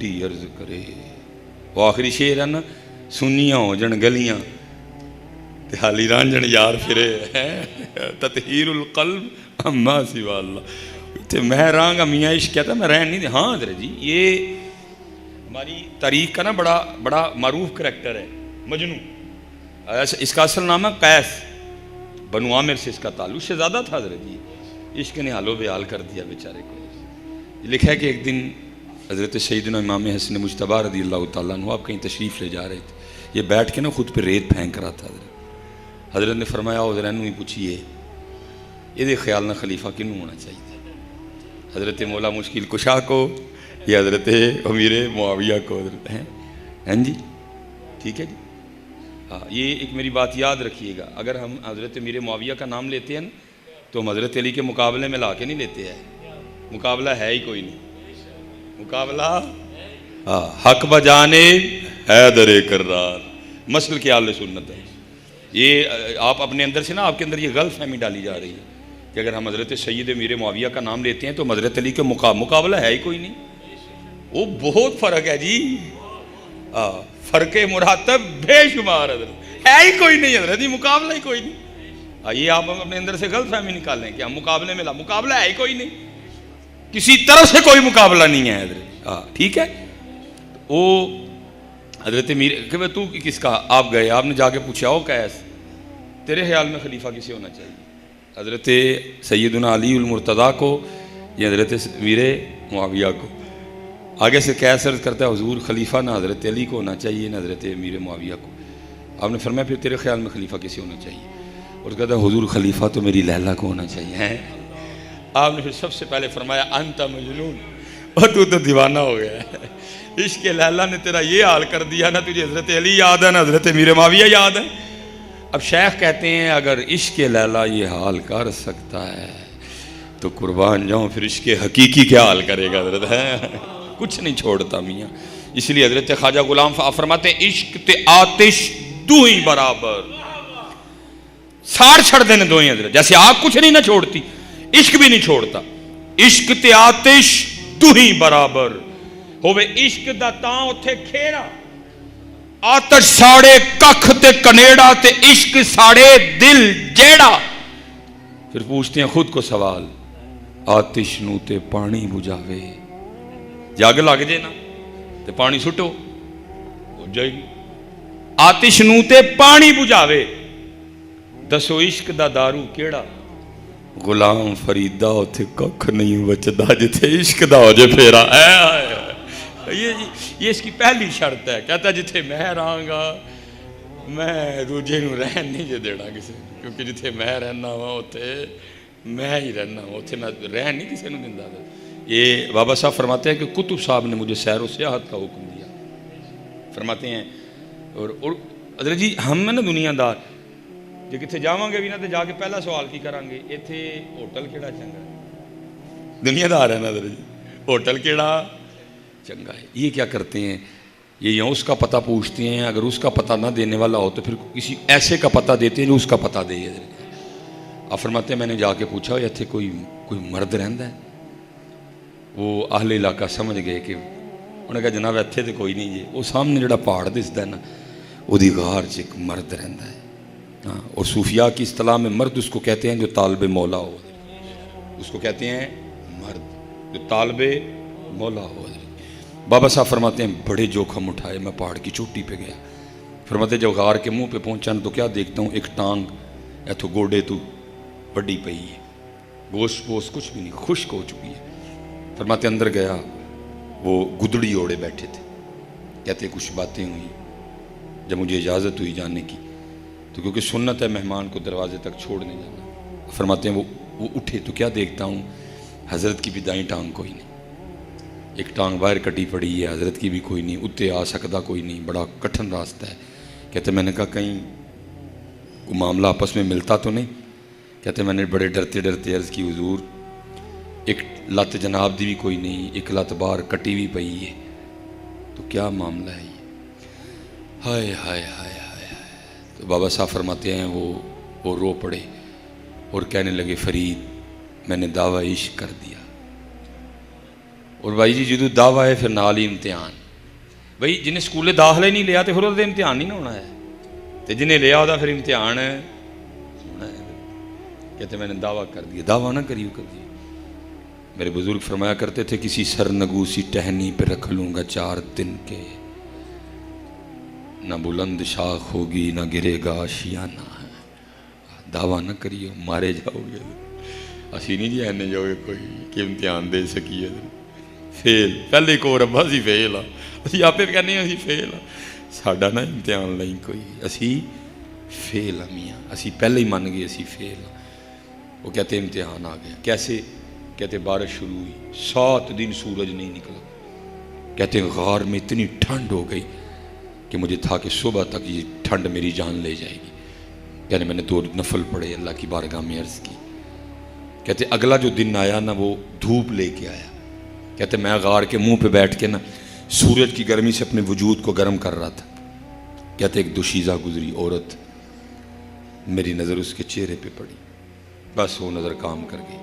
بیٹی عرض کرے. وہ آخری شعر ہے نا, سنیاں ہو جن گلیاں تے حالی رانجن یار پھرے, تطہیر القلب اما سوا اللہ. تے میں رہاں گا میاں عشق کہتا میں رہن نہیں دے. ہاں حضرت جی, یہ ہماری تاریخ کا نا بڑا معروف کریکٹر ہے مجنوں. اس کا اصل نام ہے قیس, بنو عامر سے اس کا تعلق, شہزادہ تھا حضرت جی. عشق نے حال و بیال کر دیا بیچارے کو. لکھا ہے کہ ایک دن حضرت سیدنا امام حسن مجتبی رضی اللہ تعالیٰ عنہ آپ کہیں تشریف لے جا رہے تھے. یہ بیٹھ کے نا خود پہ ریت پھینک رہا تھا. حضرت نے فرمایا حضرت ہی پوچھئے یہ خیال نہ خلیفہ کنوں ہونا چاہیے, حضرت مولا مشکل کشا کو یا حضرت امیر معاویہ کو؟ حضرت ہیں جی, ٹھیک ہے جی. ہاں, یہ ایک میری بات یاد رکھیے گا, اگر ہم حضرت امیر معاویہ کا نام لیتے ہیں نا تو ہم حضرت علی کے مقابلے میں لا کے نہیں لیتے ہیں. مقابلہ ہے ہی کوئی نہیں. مقابلہ حق بجانب حیدر کرار, مسل کے اہل سنت ہے. یہ آپ اپنے اندر سے نا, آپ کے اندر یہ غلط فہمی ڈالی جا رہی ہے کہ اگر ہم حضرت سید امیر معاویہ کا نام لیتے ہیں تو حضرت علی کے مقابلہ ہے ہی کوئی نہیں. وہ بہت فرق ہے جی, فرق مراتب بے شمار حضرت, ہے ہی کوئی نہیں حضرت جی, مقابلہ ہی کوئی نہیں. یہ آپ اپنے اندر سے غلط فہمی نکالیں کہ ہم مقابلے میں مقابلہ ہے ہی کوئی نہیں, کسی طرف سے کوئی مقابلہ نہیں ہے حضرت. ٹھیک ہے. وہ حضرت میر کہ تو کس کا, آپ گئے, آپ نے جا کے پوچھا ہو قیس تیرے خیال میں خلیفہ کسے ہونا چاہیے, حضرت سیدنا علی المرتضیٰ کو یا حضرت امیر معاویہ کو؟ آگے سے قیس عرض کرتا ہے حضور خلیفہ نہ حضرت علی کو ہونا چاہیے نہ حضرت امیر معاویہ کو. آپ نے فرمایا پھر تیرے خیال میں خلیفہ کسے ہونا چاہیے؟ اور کہتا ہے حضور خلیفہ تو میری لیلا کو ہونا چاہیے. آپ نے پھر سب سے پہلے فرمایا انت مجنون, اور تو دیوانہ ہو گیا ہے. عشق لیلا نے تیرا یہ حال کر دیا, نہ تجھے حضرت علی یاد ہے نہ حضرت امیر معاویہ یاد ہے. اب شیخ کہتے ہیں اگر عشق لیلا یہ حال کر سکتا ہے تو قربان جاؤں پھر عشق حقیقی کیا حال کرے گا حضرت, ہے کچھ نہیں چھوڑتا میاں. اس لیے حضرت خواجہ غلام فرماتے ہیں عشق تے آتش دو ہی برابر, ساڑ چھڑ دینے دو ہی حضرت. جیسے آگ کچھ نہیں نہ چھوڑتی, عشق بھی نہیں چھوڑتا. عشق تے آتش دو ہی برابر ہوئے, عشق دا تاں اتھے کھیرا, آتش ساڑے ککھ تے کنیڑا تے عشق ساڑے دل جیڑا. پھر پوچھتے ہیں خود کو سوال, آتش نو تے پانی بجھاوے, جاگ لگ جے نا تے پانی سٹو ہو جائے گی. آتش نو تے پانی بجھاوے, دسو عشق دا دارو کیڑا؟ غلام فریدہ اتھے ککھ نہیں بچدا جتھے عشق دا ہو جے پھیرا. یہ اس کی پہلی شرط ہے. کہتا ہے جتھے میں رہاں گا میں دوجے نو رہن نہیں جے دینا کسی, کیونکہ جتھے میں رہنا ہوا اتھے میں ہی رہنا ہوا, اتھے میں رہن نہیں کسی نو دیندا. یہ بابا صاحب فرماتے ہیں کہ کتب صاحب نے مجھے سیر و سیاحت کا حکم دیا. فرماتے ہیں اور حضرت جی ہم نا دنیا دار جے کتھے جاواں گے بھی نا تے جا کے پہلا سوال کی کران گے, ایتھے ہوٹل کیڑا چنگا ہے؟ دنیا دار ہے نا حضرت جی, ہوٹل کیڑا چنگا ہے. یہ کیا کرتے ہیں, یہ یہاں اس کا پتہ پوچھتے ہیں. اگر اس کا پتہ نہ دینے والا ہو تو پھر کسی ایسے کا پتہ دیتے ہیں جو اس کا پتہ دے. آپ فرماتے ہیں میں نے جا کے پوچھا ایتھے کوئی مرد رہندا ہے؟ وہ اہل علاقہ سمجھ گئے کہ انہوں نے کہا جناب ایتھے تو کوئی نہیں. جی وہ سامنے جڑا پہاڑ دسدا ہے نا وہ دی غار چ ایک مرد رہندا ہے. ہاں, اور صوفیاء کی اصطلاح میں مرد اس کو کہتے ہیں جو طالب مولا ہو, اس کو کہتے ہیں مرد جو طالب مولا ہو. بابا صاحب فرماتے ہیں بڑے جوخم اٹھائے, میں پہاڑ کی چوٹی پہ گیا. فرماتے ہیں جب غار کے منہ پہ پہنچا تو کیا دیکھتا ہوں, ایک ٹانگ ایتھو گوڑے تو بڑی پئی ہے, گوشت ووشت کچھ بھی نہیں, خشک ہو چکی ہے. فرماتے اندر گیا, وہ گدڑی اوڑے بیٹھے تھے. کہتے کچھ باتیں ہوئی. جب مجھے اجازت ہوئی جانے کی تو کیونکہ سنت ہے مہمان کو دروازے تک چھوڑنے جانا. فرماتے ہیں وہ اٹھے تو کیا دیکھتا ہوں, حضرت کی بھی دائیں ٹانگ کوئی نہیں, ایک ٹانگ باہر کٹی پڑی ہے, حضرت کی بھی کوئی نہیں, اتنے آ سکتا کوئی نہیں, بڑا کٹھن راستہ ہے. کہتے میں نے کہا کہیں کوئی معاملہ آپس میں ملتا تو نہیں؟ کہتے میں نے بڑے ڈرتے ڈرتے عرض کی حضور ایک لت جناب دی بھی کوئی نہیں, ایک لت باہر کٹی بھی پئی ہے, تو کیا معاملہ ہے یہ؟ ہائے ہائے ہائے ہائے. تو بابا صاحب فرماتے ہیں وہ رو پڑے اور کہنے لگے فرید میں نے دعویٰ عشق کر دیا. اور بھائی جی جدو دعویٰ ہے پھر نال ہی امتحان. بھائی جنہیں سکولے داخلہ ہی نہیں لیا تو پھر وہ امتحان نہیں ہونا ہے، تو جنہیں لیا ہوتا پھر امتحان ہونا ہے. کہتے میں نے دعویٰ کر دیا. دعویٰ نہ کریو کبھی. میرے بزرگ فرمایا کرتے تھے کسی سرنگو سی ٹہنی پہ رکھ لوں گا 4 دن کے، نہ بلند شاخ ہوگی نہ گرے گا آشیانہ. دعویٰ نہ کریو مارے جاؤ گے. اسی نہیں جی اینے جاؤ گے کوئی کہ امتحان دے سکیے فیل. پہلے کو ربا سی فیل اسی آپ پہ کہنے اسی فیل ساڈا نہ امتحان نہیں کوئی، اسی فیل میاں، اسی پہلے ہی من گئے اسی فیل. وہ کہتے امتحان آ گیا. کیسے؟ کہتے بارش شروع ہوئی، 7 دن سورج نہیں نکلا. کہتے غار میں اتنی ٹھنڈ ہو گئی کہ مجھے تھا کہ صبح تک یہ ٹھنڈ میری جان لے جائے گی. یعنی میں نے 2 نفل پڑھے، اللہ کی بارگاہ میں عرض کی. کہتے اگلا جو دن آیا نا وہ دھوپ لے کے آیا. کہتے میں غار کے منہ پہ بیٹھ کے نا سورج کی گرمی سے اپنے وجود کو گرم کر رہا تھا. کہتے ایک دوشیزہ گزری عورت، میری نظر اس کے چہرے پہ پڑی، بس وہ نظر کام کر گئی.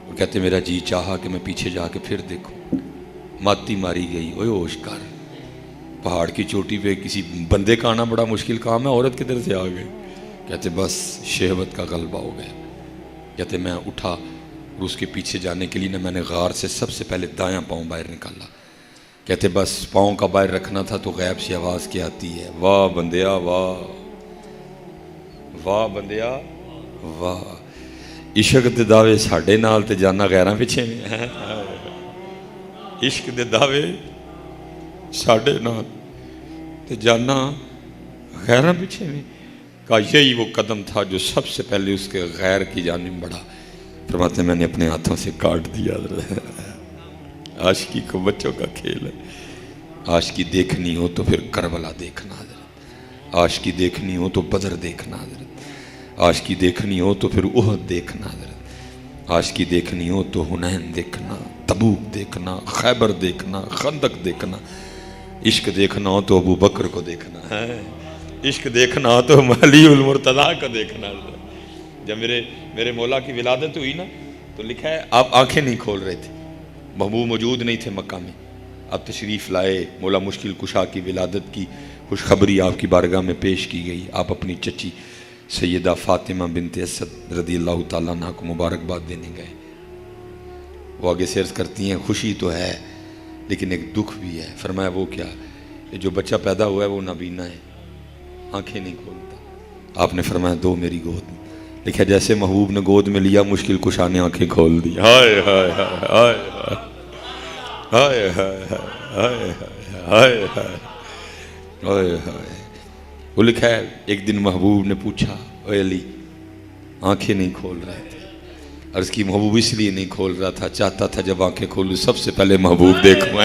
اور کہتے میرا جی چاہا کہ میں پیچھے جا کے پھر دیکھوں. ماتی ماری گئی. اوے ہوش کر، پہاڑ کی چوٹی پہ کسی بندے کا آنا بڑا مشکل کام ہے، عورت کدھر سے آ گئی. کہتے بس شہوت کا غلبہ ہو گیا. کہتے میں اٹھا اور اس کے پیچھے جانے کے لیے نا میں نے غار سے سب سے پہلے دایاں پاؤں باہر نکالا. کہتے بس پاؤں کا باہر رکھنا تھا تو غیب سے آواز کیا آتی ہے، واہ بندیا واہ، واہ بندیا واہ. عشق دے دعوے ساڈے نال تے جانا غیراں پیچھے میں. عشق دے دعوے ساڈے نال تے جانا غیراں پیچھے میں. کا یہی وہ قدم تھا جو سب سے پہلے اس کے غیر کی جانب بڑھا. فرماتے میں نے اپنے ہاتھوں سے کاٹ دیا. عاشقی کو بچوں کا کھیل ہے. عاشقی دیکھنی ہو تو پھر کربلا دیکھنا حضرت، عاشقی دیکھنی ہو تو بدر دیکھنا حضرت، عاشقی دیکھنی ہو تو پھر احد دیکھنا حضرت، عاشقی دیکھنی ہو تو حنین دیکھنا، تبوک دیکھنا، خیبر دیکھنا، خندق دیکھنا. عشق دیکھنا ہو تو ابو بکر کو دیکھنا ہے، عشق دیکھنا ہو تو علی المرتضیٰ کو دیکھنا. جب میرے مولا کی ولادت ہوئی نا تو لکھا ہے آپ آنکھیں نہیں کھول رہے تھے، محبوب موجود نہیں تھے مکہ میں. اب تشریف لائے، مولا مشکل کشا کی ولادت کی خوشخبری آپ کی بارگاہ میں پیش کی گئی. آپ اپنی چچی سیدہ فاطمہ بنت اسد رضی اللہ تعالیٰ عنہ کو مبارکباد دینے گئے. وہ آگے سے عرض کرتی ہیں خوشی تو ہے لیکن ایک دکھ بھی ہے. فرمایا وہ کیا؟ یہ جو بچہ پیدا ہوا ہے وہ نابینا ہے، آنکھیں نہیں کھولتا. آپ نے فرمایا دو میری گود میں. لکھا جیسے محبوب نے گود میں لیا مشکل کشا نے آنکھیں کھول دی. ہائے ہائے ہائے ہائے ہائے ہائے ہائے ہائے. وہ لکھا ہے ایک دن محبوب نے پوچھا اے علی آنکھیں نہیں کھول رہے تھے. عرض کی محبوب اس لیے نہیں کھول رہا تھا، چاہتا تھا جب آنکھیں کھولوں سب سے پہلے محبوب دیکھوں.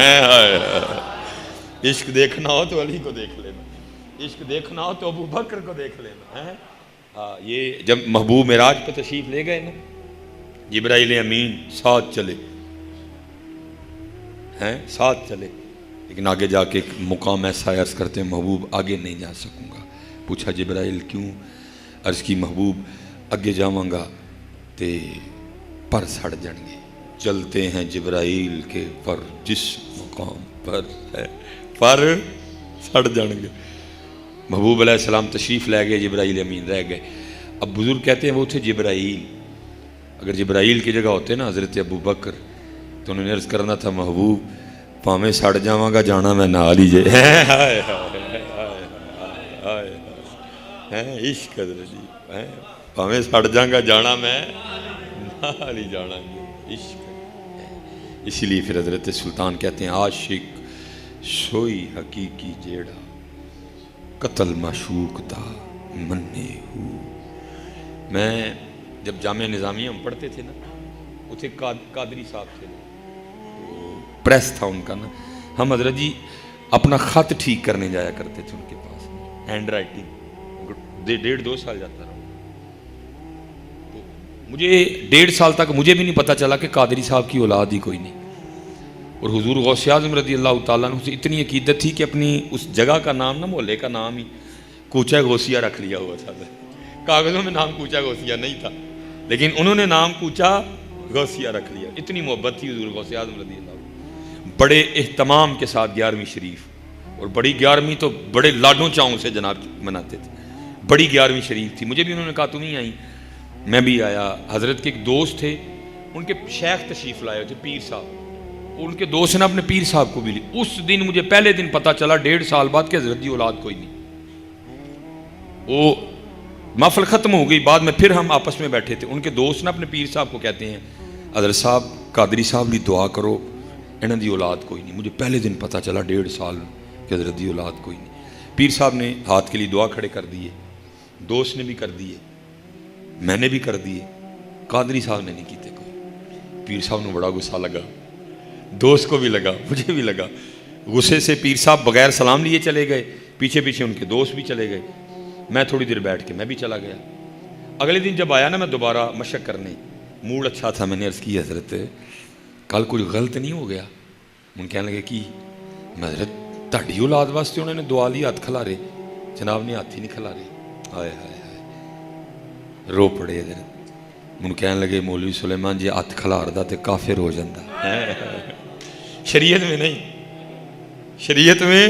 عشق دیکھنا ہو تو علی کو دیکھ لینا، عشق دیکھنا ہو تو ابو بکر کو دیکھ لینا ہے. یہ جب محبوب معراج پہ تشریف لے گئے نا جبرائیل امین ساتھ چلے ہیں، ساتھ چلے، لیکن آگے جا کے ایک مقام ایسا عرض کرتے ہیں محبوب آگے نہیں جا سکوں گا. پوچھا جبرائیل کیوں؟ عرض کی محبوب اگے جاواں گا تے پر سڑ جان گے. چلتے ہیں جبرائیل کے پر جس مقام پر ہے پر سڑ جان گے. محبوب علیہ السلام تشریف لے گئے، جبرائیل امین رہ گئے. اب بزرگ کہتے ہیں وہ تھے جبرائیل. اگر جبرائیل کی جگہ ہوتے نا حضرت ابو بکر تو انہوں نے عرض کرنا تھا محبوب پاویں سڑ جاواں گا جانا میں نال ہی جے. عشق حضرت جی، پاویں سڑ جاں گا جانا میں نال ہی جانا گے. عشق. اسی لیے پھر حضرت سلطان کہتے ہیں عاشق سوئی حقیقی جیڑا قتل معشوق دا مننے ہو. میں جب جامعہ نظامیہ ہم پڑھتے تھے نا اتنے قادری صاحب تھے، پریس تھا ان کا نا. ہم حضرت جی اپنا خط ٹھیک کرنے جایا کرتے تھے ان کے پاس، ہینڈ رائٹنگ 1.5-2 سال جاتا رہا. تو مجھے 1.5 سال تک مجھے بھی نہیں پتا چلا کہ قادری صاحب کی اولاد ہی کوئی نہیں. اور حضور غوث اعظم رضی اللہ تعالیٰ عنہ سے اتنی عقیدت تھی کہ اپنی اس جگہ کا نام نا محلے کا نام ہی کوچہ غوثیہ رکھ لیا ہوا تھا. کاغذوں میں نام کوچہ غوثیہ نہیں تھا لیکن انہوں نے نام کوچہ غوثیہ رکھ لیا. اتنی محبت تھی حضور غوث اعظم رضی اللہ. بڑے اہتمام کے ساتھ 11ویں شریف، اور بڑی 11ویں تو بڑے لاڈوں چاؤں سے جناب مناتے تھے، بڑی 11ویں شریف تھی. مجھے بھی انہوں نے کہا تم ہی آئی، میں بھی آیا. حضرت کے ایک دوست تھے، ان کے شیخ تشریف لائے تھے پیر صاحب، ان کے دوست نے اپنے پیر صاحب کو بھی لی. اس دن مجھے پہلے دن پتا چلا 1.5 سال بعد کہ حضرت کی اولاد کوئی نہیں. وہ محفل ختم ہو گئی، بعد میں پھر ہم آپس میں بیٹھے تھے. ان کے دوست نے اپنے پیر صاحب کو کہتے ہیں حضرت صاحب قادری صاحب لی دعا کرو، انہوں دی اولاد کوئی نہیں. مجھے پہلے دن پتا چلا 1.5 سال کہ حضرت دی اولاد کوئی نہیں. پیر صاحب نے ہاتھ کے لیے دعا کھڑے کر دیے، دوست نے بھی کر دیے، میں نے بھی کر دیے، قادری صاحب نے نہیں کیتے کوئی. پیر صاحب نے بڑا غصہ لگا، دوست کو بھی لگا، مجھے بھی لگا. غصے سے پیر صاحب بغیر سلام لیے چلے گئے، پیچھے پیچھے ان کے دوست بھی چلے گئے. میں تھوڑی دیر بیٹھ کے میں بھی چلا گیا. اگلے دن جب آیا نا میں دوبارہ مشق کرنے، موڈ اچھا تھا، میں نے عرض کی حضرت کل کچھ غلط نہیں ہو گیا؟ ان کہنے لگے کہ میں حضرت تہاڈی اولاد واسطے انہوں نے دعا لی، ہاتھ کھلارے. جناب نے ہاتھ ہی نہیں کھلارے. ہائے ہائے ہائے، رو پڑے حضرت. ان کہنے لگے مولوی سلیمان جی ہاتھ کھلاردا تے کافر ہو جاندہ. شریعت میں نہیں، شریعت میں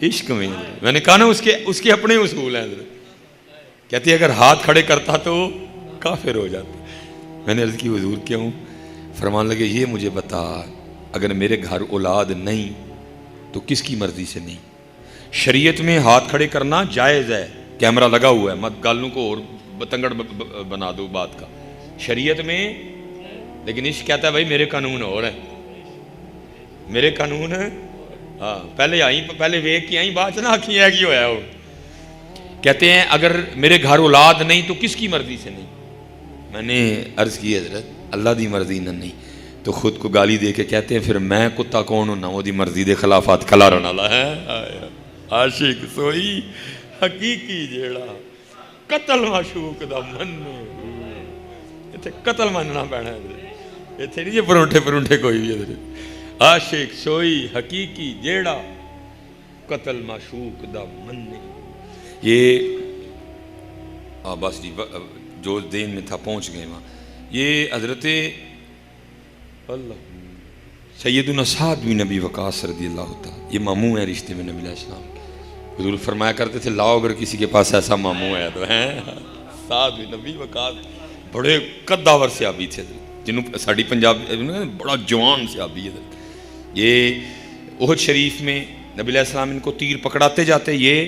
عشق میں. میں نے کہا نا اس کے اپنے اصول ہیں حضرت. کہتی ہے اگر ہاتھ کھڑے کرتا تو کافر ہو جاتا. میں نے عرض کی حضور کیوں؟ فرمان لگے یہ مجھے بتا، اگر میرے گھر اولاد نہیں تو کس کی مرضی سے نہیں؟ شریعت میں ہاتھ کھڑے کرنا جائز ہے، کیمرہ لگا ہوا ہے، مت گالوں کو اور بتنگڑ بنا دو بات کا شریعت میں. لیکن عشق کہتا ہے بھائی میرے قانون اور ہیں، میرے قانون ہیں. ہاں پہلے ویک کی آئیں بات نہ آکھی ہے کی ہویا ہو. کہتے ہیں اگر میرے گھر اولاد نہیں تو کس کی مرضی سے نہیں؟ میں نے عرض کی حضرت اللہ دی مرضی نہ نہیں. تو خود کو گالی دے کے کہتے ہیں پھر میں کتا کون ہونا وہ دی مرضی دے خلافات کھلارن والا ہے. عاشق سوئی حقیقی جیڑا قتل معشوق دا مننے. اتنے قتل مننا پینا ہے، اتنے نہیں جی پرونٹے کوئی بھی حضرت. عاشق سوئی حقیقی جیڑا قتل معشوق دا مننے. یہ بس جی جو دین میں تھا پہنچ گئے وہاں. یہ حضرت اللہ سیدنا سعد بن نبی وقاص رضی اللہ تعالیٰ، یہ ماموں ہے رشتے میں نبی علیہ السلام. حضور فرمایا کرتے تھے لاؤ اگر کسی کے پاس ایسا ماموں ہے تو ہیں. سعد بن نبی وقاص بڑے قداور صحابی تھے جنہوں ساڑی پنجاب بڑا جوان صحابی ہے. یہ احد شریف میں نبی علیہ السلام ان کو تیر پکڑاتے جاتے، یہ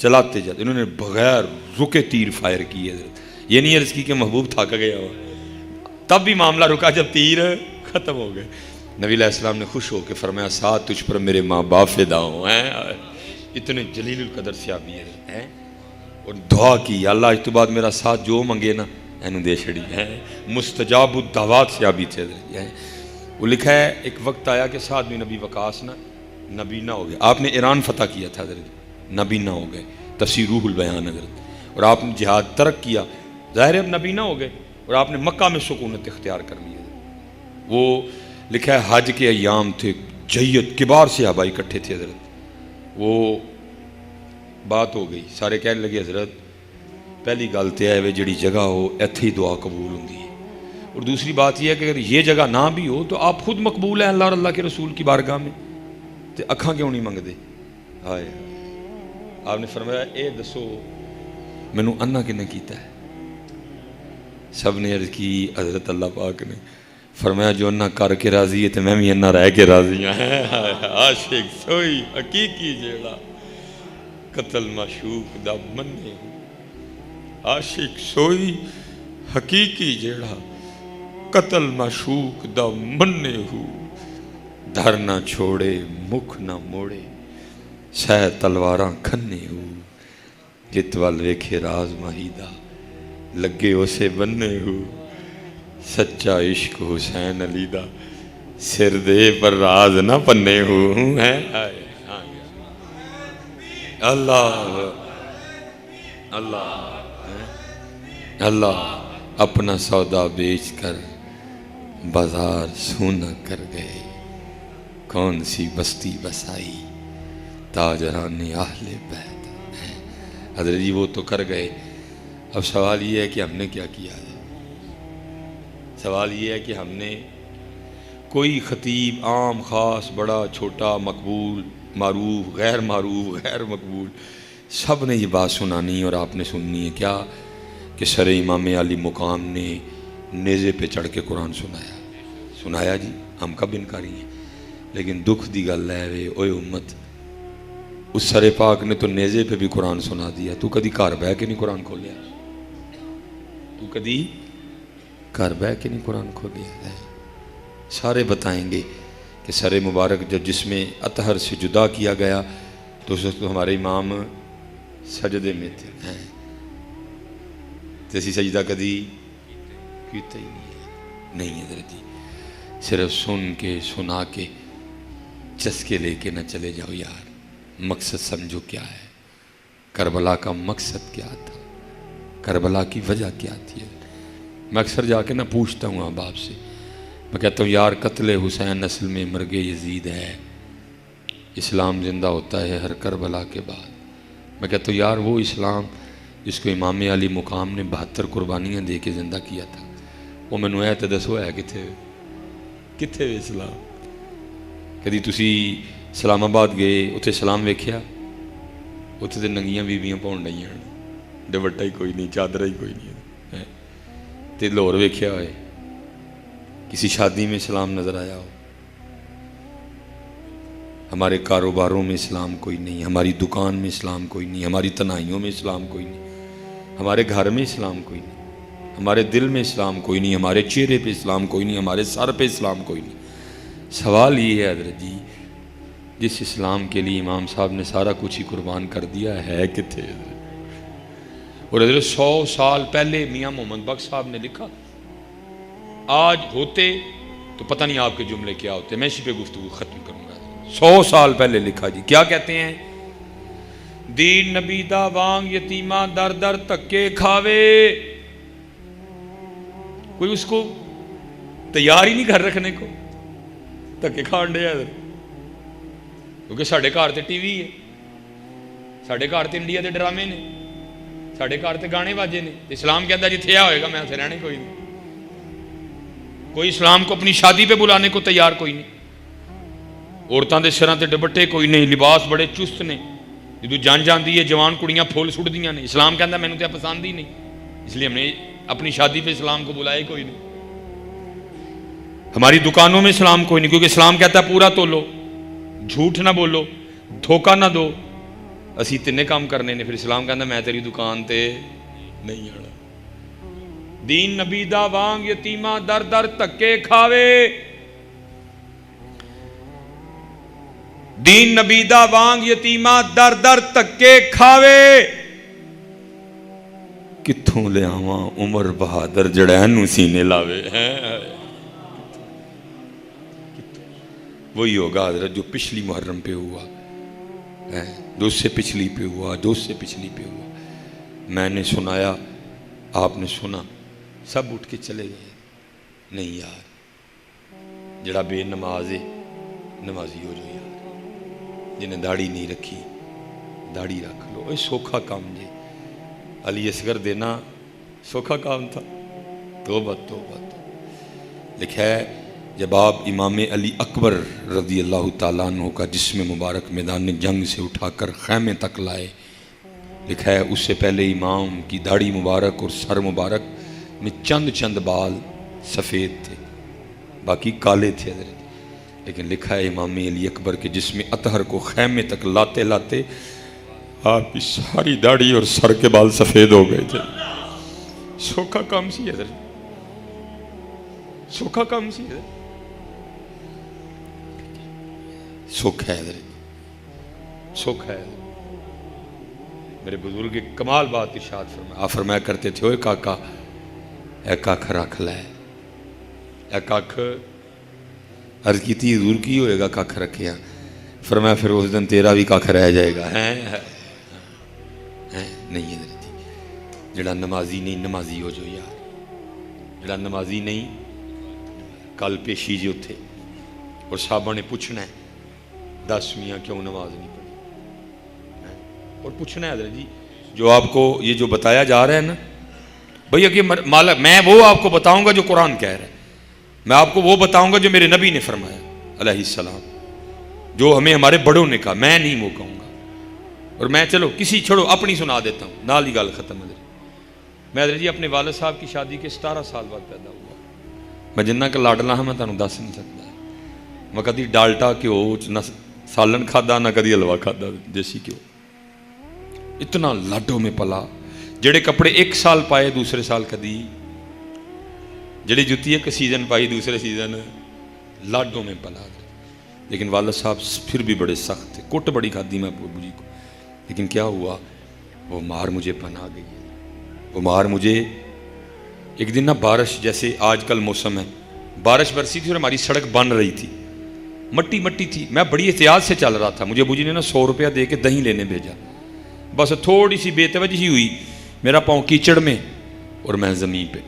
چلاتے جاتے. انہوں نے بغیر رکے تیر فائر کیے. یہ نہیں عرض کی کہ محبوب تھک گیا ہو، تب بھی معاملہ رکا جب تیر ختم ہو گئے. نبی علیہ السلام نے خوش ہو کے فرمایا ساتھ تجھ پر میرے ماں باپ فدا ہوں. اتنے جلیل القدر صحابی ہیں. اور دعا کی اللہ اس تو بعد میرا ساتھ جو منگے نا اینو دے چھڑی ہے. مستجاب الدعوات صحابی تھے. وہ لکھا ہے ایک وقت آیا کہ سعد بن نبی وقاص نا نبی نہ ہو گئے. آپ نے ایران فتح کیا تھا حضرت، نبی نہ ہو گئے. تفسیر روح البیان حضرت. اور آپ نے جہاد ترک کیا، ظاہر اب نبی نہ ہو گئے، اور آپ نے مکہ میں سکونت اختیار کر لی. وہ لکھا ہے حج کے ایام تھے، جیت کبار صحابہ اکٹھے تھے حضرت. وہ بات ہو گئی، سارے کہنے لگے حضرت پہلی گل تو ہے جڑی جگہ ہو ایتھے ہی دعا قبول ہوں گی، اور دوسری بات یہ ہے کہ اگر یہ جگہ نہ بھی ہو تو آپ خود مقبول ہیں اللہ اور اللہ کے رسول کی بارگاہ میں، تو اکھاں کیوں نہیں منگ دے. ہائے آپ نے فرمایا اے دسو مینوں انا کنے کیتا ہے؟ سب نے عرض کی حضرت اللہ پاک نے. فرمایا جو انا کر کے راضی ہے تو میں بھی انا رہ کے راضی ہوں. عاشق سوئی حقیقی جیڑا قتل معشوق دا مننے. عاشق سوئی حقیقی جیڑا قتل معشوق دا مننے ہو. دھر نہ چھوڑے مکھ نہ موڑے سہ تلواراں کھنے ہو. جت وال ویکھے راز ماہیدہ لگے اسے بننے ہو. سچا عشق حسین علی دا سر دے پر راز نہ پنے ہو. اللہ اللہ اللہ اپنا سودا بیچ کر بازار سونا کر گئے. کون سی بستی بسائی تاجران اہل بیت. حضرت جی وہ تو کر گئے، اب سوال یہ ہے کہ ہم نے کیا کیا ہے. سوال یہ ہے کہ ہم نے کوئی خطیب عام خاص بڑا چھوٹا مقبول معروف غیر مقبول سب نے یہ بات سنانی اور آپ نے سننی ہے کیا کہ سر امام علی مقام نے نیزے پہ چڑھ کے قرآن سنایا جی، ہم کب انکاری ہیں، لیکن دکھ دی گل ہے وے اوے امت، اس سر پاک نے تو نیزے پہ بھی قرآن سنا دیا، تو کدی گھر بہ کے نہیں قرآن کھولیا، تو کدی گھر بہ کے نہیں قرآن کھولیا ہے۔ سارے بتائیں گے کہ سر مبارک جب جس میں اطہر سے جدا کیا گیا تو اس وقت ہمارے امام سجدے میں تھے، جیسی سجدہ کدی کیتا ہی نہیں ہے حضرت جی، صرف سن کے سنا کے چسکے لے کے نہ چلے جاؤ یار، مقصد سمجھو کیا ہے، کربلا کا مقصد کیا تھا، کربلا کی وجہ کیا تھی۔ میں اکثر جا کے نہ پوچھتا ہوں احباب سے، میں کہتا ہوں یار قتل حسین اصل میں مرگ یزید ہے، اسلام زندہ ہوتا ہے ہر کربلا کے بعد۔ میں کہتا ہوں یار وہ اسلام جس کو امام علی مقام نے 72 قربانیاں دے کے زندہ کیا تھا، وہ مینوں اے تے دسو ہے کتھے اسلام؟ کدی تسی اسلام آباد گئے اتنے سلام ویکھیا؟ اتنے تے ننگیاں بیبیاں پاؤن ڈیاں، دوپٹہ ہی کوئی نہیں، چادر ہی کوئی نہیں، تے لاہور ویکھیا ہوئے کسی شادی میں اسلام نظر آیا ہو؟ ہمارے کاروباروں میں اسلام کوئی نہیں، ہماری دکان میں اسلام کوئی نہیں، ہماری تنہائیوں میں اسلام کوئی نہیں، ہمارے گھر میں اسلام کوئی نہیں، ہمارے دل میں اسلام کوئی نہیں، ہمارے چہرے پہ اسلام کوئی نہیں، ہمارے سر پہ اسلام کوئی نہیں۔ سوال یہ ہے حضرت جی، جس اسلام کے لیے امام صاحب نے سارا کچھ ہی قربان کر دیا ہے کتنے؟ اور حضرت 100 سال پہلے میاں محمد بخش صاحب نے لکھا، آج ہوتے تو پتہ نہیں آپ کے جملے کیا ہوتے، میں اسی پہ گفتگو ختم کروں گا۔ 100 سال پہلے لکھا جی، کیا کہتے ہیں؟ دین نبی دا وانگ یتیمہ در در تکے کھاوے، کوئی اس کو تیار ہی نہیں گھر رکھنے کو، تکے کھان دے ادھر، کیونکہ ساڑھے گھر تے ٹی وی ہے، ساڑھے گھر تے انڈیا دے ڈرامے نے، ساڑھے گھر تے گانے باجے نے، اسلام کہتا جتھے آ ہوئے گا میں اتھے رہنے کوئی نہیں، کوئی اسلام کو اپنی شادی پہ بلانے کو تیار کوئی نہیں، عورتوں دے سراں تے دوپٹے کوئی نہیں، لباس بڑے چست نے، جدو جان جاندی ہے جوان کڑیاں پھول سٹ دیاں نے، اسلام کہتا میں نے تے پسند ہی نہیں، اس لیے ہم نے اپنی شادی پہ اسلام کو بلائے کوئی نہیں، ہماری دکانوں میں اسلام کوئی نہیں، کیونکہ اسلام کہتا ہے پورا تولو، جھوٹ نہ بولو، دھوکہ نہ دو، اسی تینے کام کرنے نے، پھر اسلام کہتا میں تیری دکان تے نہیں آنا۔ دین نبی دا وانگ یتیمہ در در تکے کھاوے، دین نبی دا وانگ یتیمہ در در تکے کھاوے، کتھوں لے آواں عمر بہادر جڑین نو سینے لاوے، وہی ہوگا حضرت جو پچھلی محرم پہ ہوا، جو اس سے پچھلی پہ ہوا، جو اس سے پچھلی پہ ہوا، میں نے سنایا، آپ نے سنا، سب اٹھ کے چلے گئے، نہیں یار جڑا بے نماز ہے نمازی ہو جو یار، جنہیں داڑھی نہیں رکھی داڑھی رکھ لو، اے سوکھا کام جی، علی اصغر دینا سوکھا کام تھا، توبہ توبہ توبہ۔ لکھا ہے جب آپ امام علی اکبر رضی اللہ تعالیٰ عنہ کا جسم مبارک میدان جنگ سے اٹھا کر خیمے تک لائے، لکھا ہے اس سے پہلے امام کی داڑھی مبارک اور سر مبارک میں چند بال سفید تھے، باقی کالے تھے حضرت، لیکن لکھا ہے امام علی اکبر کے جسم اطہر کو خیمے تک لاتے لاتے آپ کی ساری داڑھی اور سر کے بال سفید ہو گئے تھے۔ سوکھا کام سی حضرت، سوکھا کام سی حضرت، سوکھا ہے حضرت، سوکھا ہے۔ میرے بزرگ کمال بات ارشاد فرمایا، آپ فرمایا کرتے تھے، اوے کاکا اے کاکھ رکھ لے، اے کاکھ، عرض کی تھی حضور کی ہوئے گا کاکھ رکھیا؟ فرمایا پھر اس دن تیرا بھی کاکھ رہ جائے گا، نہیں حضرت جی، جڑا نمازی نہیں نمازی ہو جو یار، جڑا نمازی نہیں، کل پیشی جو تھے اور صحابہ نے پوچھنا ہے 10 میاں کیوں نماز نہیں پڑھی، اور پوچھنا ہے حضرت جی، جو آپ کو یہ جو بتایا جا رہا ہے نا بھئی کہ مالک میں وہ آپ کو بتاؤں گا جو قرآن کہہ رہا ہے، میں آپ کو وہ بتاؤں گا جو میرے نبی نے فرمایا علیہ السلام، جو ہمیں ہمارے بڑوں نے کہا، میں نہیں وہ کہوں گا۔ اور میں چلو کسی چھوڑو اپنی سنا دیتا ہوں، نال ہی گل ختم ہے۔ میں جی اپنے والد صاحب کی شادی کے 17 سال بعد پیدا ہوا۔ میں جنہ کا لاڈلا ہاں میں تمہیں دس نہیں سکتا۔ میں کدی ڈالٹا گھیو نہ سالن کھادا نہ کدی حلوا کھادا دیسی گھیو، اتنا لاڈو میں پلا۔ جڑے کپڑے ایک سال پائے دوسرے سال کدی، جڑی جتی ایک سیزن پائی دوسرے سیزن، لاڈو میں پلا۔ لیکن والد صاحب پھر بھی بڑے سخت تھے، کٹ بڑی کھادی میں ابو جی کو، لیکن کیا ہوا، وہ مار مجھے پناہ گئی۔ وہ مار مجھے ایک دن نا بارش، جیسے آج کل موسم ہے، بارش برسی تھی اور ہماری سڑک بن رہی تھی، مٹی مٹی تھی۔ میں بڑی احتیاط سے چل رہا تھا، مجھے ابو جی نے نا 100 روپیہ دے کے دہی لینے بھیجا۔ بس تھوڑی سی بے توجہی ہوئی، میرا پاؤں کیچڑ میں اور میں زمین پہ،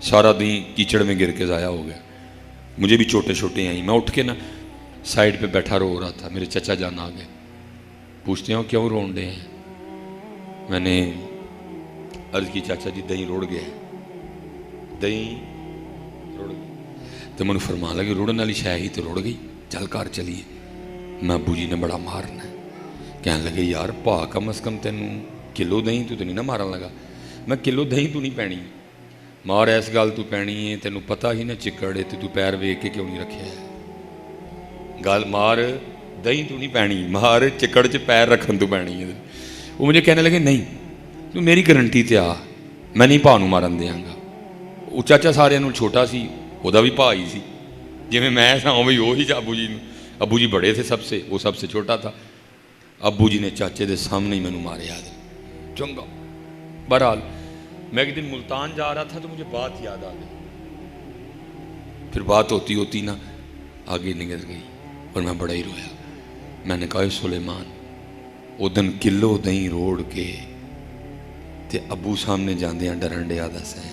سارا دن کیچڑ میں گر کے ضائع ہو گیا۔ مجھے بھی چھوٹے چھوٹے آئیں، میں اٹھ کے نا سائڈ پہ بیٹھا رو رہا تھا۔ میرے چچا جان آ گئے، پوچھتے ہیں کیوں رون ڈے ہیں؟ میں نے عرض کی چاچا جی دہی روڑ گیا، دہی روڑ گئی۔ تو میں فرمان لگے روڑن والی شے ہی تو روڑ گئی، چل کر چلیے۔ میں ابو جی نے بڑا مارنا ہے، کہنے لگے یار پا کم از کم تینوں کلو دہی تو نہیں نہ مارن لگا۔ میں کلو دہی تو نہیں پینی، مار ایس گل تو پینی ہے، تینوں پتہ ہی نہ چکڑے تو پیر ویک کے کیوں نہیں رکھے ہے۔ گل مار دہی تو نہیں پینی، مار چکڑ چ پیر رکھن تو پینی ہے۔ وہ مجھے کہنے لگے نہیں تو میری گارنٹی تے آ، میں نہیں پا نوں مارن دیاں گا۔ وہ چاچا سارے نوں چھوٹا سی، وہ بھی پا ہی سی، جی میں سا اوی وہی ابو جی نوں، ابو جی بڑے تھے سب سے، وہ سب سے چھوٹا تھا۔ ابو جی نے چاچے دے سامنے ہی مینوں مارے یاد چنگا۔ بہرحال میں ایک دن ملتان جا رہا تھا تو مجھے بات یاد آ گئی، پھر بات ہوتی ہوتی نا آگے نکل گئی اور میں بڑا ہی رویا۔ میں نے کہا سلیمان او دن کلو دہی روڑ کے تے ابو سامنے جاندیاں ڈرن ڈیا دس ہے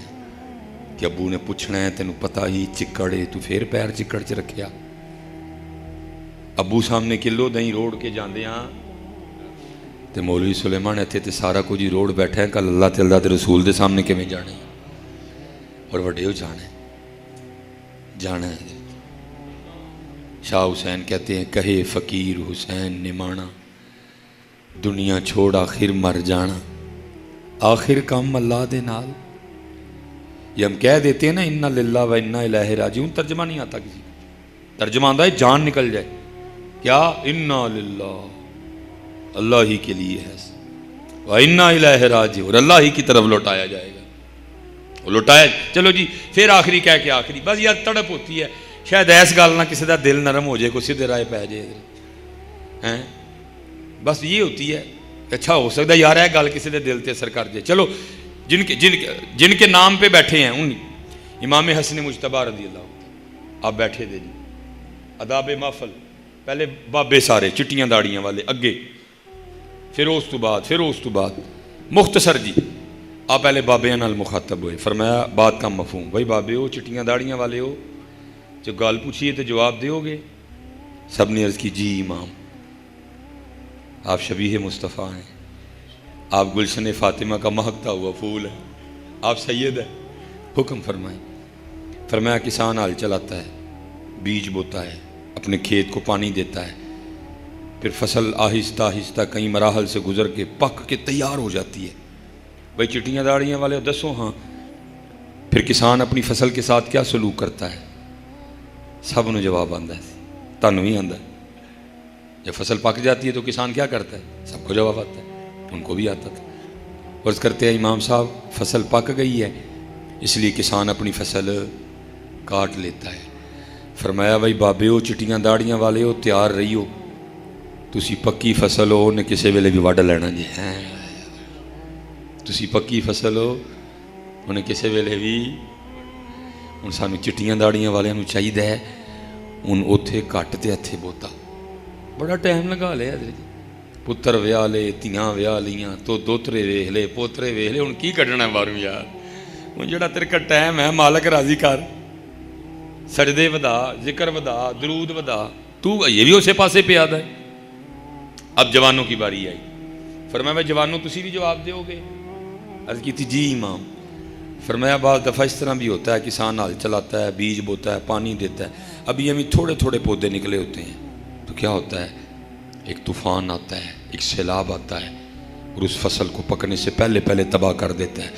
کہ ابو نے پوچھنا ہے تینوں پتہ ہی چکڑے تو پھر پیر چکڑ چ رکھیا۔ ابو سامنے کلو دہی روڑ کے جاندیاں تے مولوی سلیمان ایتھے تے سارا کچھ ہی روڑ بیٹھا ہے، کل اللہ تے اللہ دے رسول دے سامنے کیویں جانا ہے، اور وڈے ہو جانا ہے۔ شاہ حسین کہتے ہیں کہے فقیر حسین نے مانا، دنیا چھوڑ آخر مر جانا، آخر کام اللہ دے نال۔ یہ ہم کہہ دیتے ہیں نا انا للہ و انا الیہ راجعون، ترجمہ نہیں آتا کسی کو، ترجمہ آتا ہے جان نکل جائے، کیا انا للہ اللہ ہی کے لیے ہے، و انا الیہ راجعون اللہ ہی کی طرف لوٹایا جائے گا، وہ لوٹایا۔ چلو جی پھر آخری کہہ کے آخری، بس یار تڑپ ہوتی ہے، شاید ایس گل نہ کسی دا دل نرم ہو جائے، کوئی سیدھے رائے پہ جائے، بس یہ ہوتی ہے۔ اچھا ہو سکتا ہے یار ہے گل کسی دے دل تے اثر کر جائے۔ چلو جن کے نام پہ بیٹھے ہیں ان امام حسن مجتبی رضی اللہ، آپ بیٹھے دے جی آداب محفل، پہلے بابے سارے چٹیاں داڑیاں والے اگے، پھر اس تو بعد مختصر جی آپ پہلے بابے نال مخاطب ہوئے، فرمایا بات کا مفہوم، بھائی بابے ہو چٹیاں داڑیاں والے ہو، جو گال پوچھیے تو جواب دیو گے؟ سب نے عرض کی جی امام، آپ شبیہ مصطفیٰ ہیں، آپ گلشن فاطمہ کا مہکتا ہوا پھول ہے، آپ سید ہیں، حکم فرمائیں۔ فرمایا کسان ہل چلاتا ہے، بیج بوتا ہے، اپنے کھیت کو پانی دیتا ہے، پھر فصل آہستہ آہستہ کئی مراحل سے گزر کے پک کے تیار ہو جاتی ہے۔ بھائی چٹیاں داڑیاں والے دسو ہاں، پھر کسان اپنی فصل کے ساتھ کیا سلوک کرتا ہے؟ سب نے جواب آندا ہے، تانوں ہی آندا ہے۔ جب فصل پک جاتی ہے تو کسان کیا کرتا ہے؟ سب کو جواب آتا ہے، ان کو بھی آتا تھا۔ عرض کرتے ہیں امام صاحب فصل پک گئی ہے اس لیے کسان اپنی فصل کاٹ لیتا ہے۔ فرمایا بھائی بابے ہو چٹیاں داڑیاں والے ہو، تیار رہی ہو، تسی پکی فصل ہو انہیں کسے ویلے بھی وڈ لینا جی، تسی پکی فصل ہو انہیں کسے ویلے بھی، ان سانو چٹیاں داڑیاں والے انہوں چاہید ہے ان اوتھے کٹ تے ہتھے بوتا، بڑا ٹائم لگا لے حضرت جی، پتر ویا لے، تیاں ویا لیاں، تو دوترے ویکھ لے، پوترے ویکھ لے، ان کی کڈنا باروں یار، ان جڑا تیرے کا ٹائم ہے مالک راضی کر، سجدے ودا، ذکر ودا، درود ودا، تو یہ بھی اسے پاسے پہ آدھا ہے۔ اب جوانوں کی باری آئی، فرمایا میں جوانوں تسی بھی جواب دیو گے؟ عرض کی تھی جی امام۔ فرمایا بعض دفعہ اس طرح بھی ہوتا ہے، کسان ہل چلاتا ہے، بیج بوتا ہے، پانی دیتا ہے، ابھی ابھی تھوڑے تھوڑے پودے نکلے ہوتے ہیں، تو کیا ہوتا ہے، ایک طوفان آتا ہے، ایک سیلاب آتا ہے اور اس فصل کو پکنے سے پہلے پہلے تباہ کر دیتا ہے۔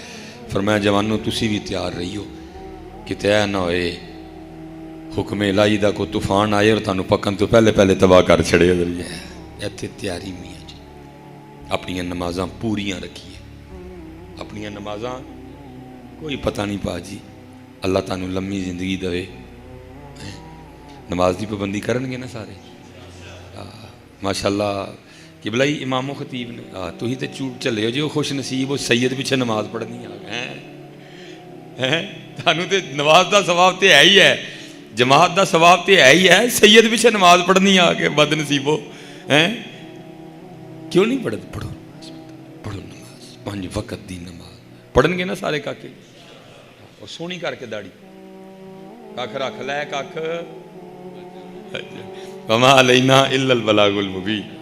فرمایا جوانوں تسی بھی تیار رہی ہو کہ تیار نہ ہوئے حکم الہی دا کو طوفان آئے اور تانوں پکن تو پہلے پہلے تباہ کر چھڑے ہو جائے۔ ایتھے تیاری میاں جی، اپنی نمازاں پوریاں رکھیے، اپنی نمازاں کوئی پتہ نہیں پا جی، اللہ تعالیٰ لمبی زندگی دے، نماز دی پابندی کرن گے نا سارے ماشاءاللہ۔ قبلہ ہی امام و خطیب نے تو ہی تے چوٹ چلے ہو جی، وہ خوش نصیب ہو سید پیچھے نماز پڑھنی آ گئے، تانوں تے نماز دا ثواب تے ہے ہی ہے، جماعت دا ثواب تے ہے ہی ہے، سید پیچھے نماز پڑھنی آ کے بد نصیب ہو، کیوں نہیں پڑھتے؟ پڑھو پڑھو نماز، 5 وقت دی نماز پڑھن گے نا سارے کاکے، اور سونی کر کے داڑھی کاکھ رکھ لے، کاکھ وما علینا الا البلاغ المبین۔